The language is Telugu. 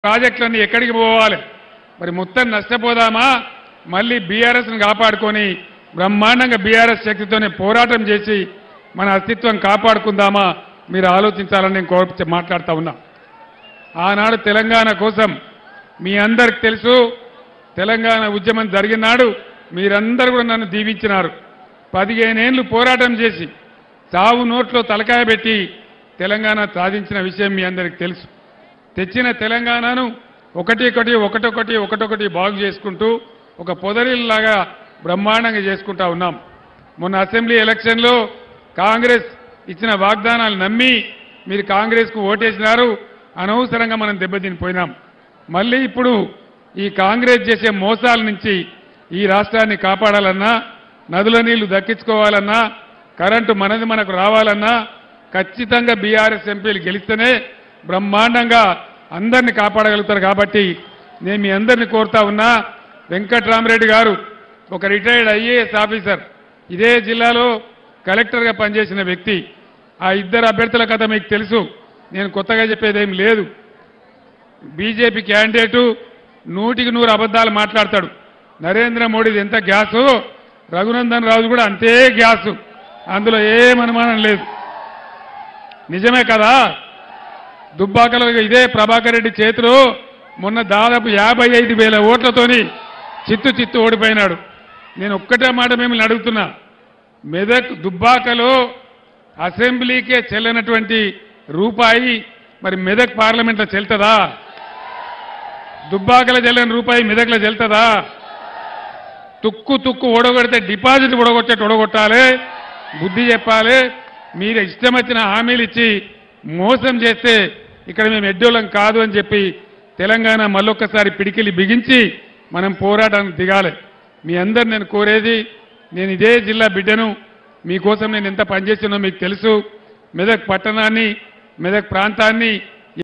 ప్రాజెక్టులన్నీ ఎక్కడికి పోవాలి మరి మొత్తం నష్టపోదామా మళ్ళీ బీఆర్ఎస్ను కాపాడుకొని బ్రహ్మాండంగా బీఆర్ఎస్ శక్తితోనే పోరాటం చేసి మన అస్తిత్వం కాపాడుకుందామా మీరు ఆలోచించాలని నేను మాట్లాడుతూ ఉన్నా ఆనాడు తెలంగాణ కోసం మీ అందరికి తెలుసు తెలంగాణ ఉద్యమం జరిగిన నాడు మీరందరూ కూడా నన్ను దీవించినారు 15 ఏళ్లు పోరాటం చేసి చావు నోట్లో తలకాయ పెట్టి తెలంగాణ సాధించిన విషయం మీ అందరికి తెలుసు తెచ్చిన తెలంగాణను ఒకటొకటి బాగు చేసుకుంటూ ఒక పొదరిల్లాగా బ్రహ్మాండంగా చేసుకుంటా ఉన్నాం మొన్న అసెంబ్లీ ఎలక్షన్లో కాంగ్రెస్ ఇచ్చిన వాగ్దానాలు నమ్మి మీరు కాంగ్రెస్కు ఓటేసినారు అనవసరంగా మనం దెబ్బతినిపోయినాం మళ్ళీ ఇప్పుడు ఈ కాంగ్రెస్ చేసే మోసాల నుంచి ఈ రాష్ట్రాన్ని కాపాడాలన్నా నదుల నీళ్లు దక్కించుకోవాలన్నా కరెంటు మనకు రావాలన్నా ఖచ్చితంగా బీఆర్ఎస్ ఎంపీలు గెలిస్తేనే బ్రహ్మాండంగా అందరిని కాపాడగలుగుతారు కాబట్టి నేను మీ అందరిని కోరుతా ఉన్నా వెంకట్రామరెడ్డి గారు ఒక రిటైర్డ్ ఐఏఎస్ ఆఫీసర్ ఇదే జిల్లాలో కలెక్టర్గా పనిచేసిన వ్యక్తి ఆ ఇద్దరు అభ్యర్థుల కథ మీకు తెలుసు నేను కొత్తగా చెప్పేదేం లేదు బీజేపీ క్యాండిడేటు 100కి 100 అబద్ధాలు మాట్లాడతాడు నరేంద్ర మోడీది ఎంత గ్యాసు రఘునందన్ రాజు కూడా అంతే గ్యాసు అందులో ఏం అనుమానం లేదు నిజమే కదా దుబ్బాకలో ఇదే ప్రభాకర్ రెడ్డి చేతిలో మొన్న దాదాపు 55,000 ఓట్లతోని చిత్తు ఓడిపోయినాడు నేను ఒక్కటే మాట మిమ్మల్ని అడుగుతున్నా మెదక్ దుబ్బాకలో అసెంబ్లీకే చెల్లనటువంటి రూపాయి మరి మెదక్ పార్లమెంట్లో చెల్తుందా దుబ్బాకలో చెల్లని రూపాయి మెదక్లో చెల్తుందా తుక్కు ఓడగొడితే డిపాజిట్ ఓడగొట్టాలి బుద్ధి చెప్పాలి మీరు ఇష్టం వచ్చిన హామీలు ఇచ్చి మోసం చేస్తే ఇక్కడ మేము ఎడ్డోళ్ళం కాదు అని చెప్పి తెలంగాణ మళ్ళొక్కసారి పిడికిలి బిగించి మనం పోరాటానికి దిగాలి మీ అందరు నేను కోరేది నేను ఇదే జిల్లా బిడ్డను మీకోసం నేను ఎంత పనిచేసినో మీకు తెలుసు మెదక్ పట్టణాన్ని మెదక్ ప్రాంతాన్ని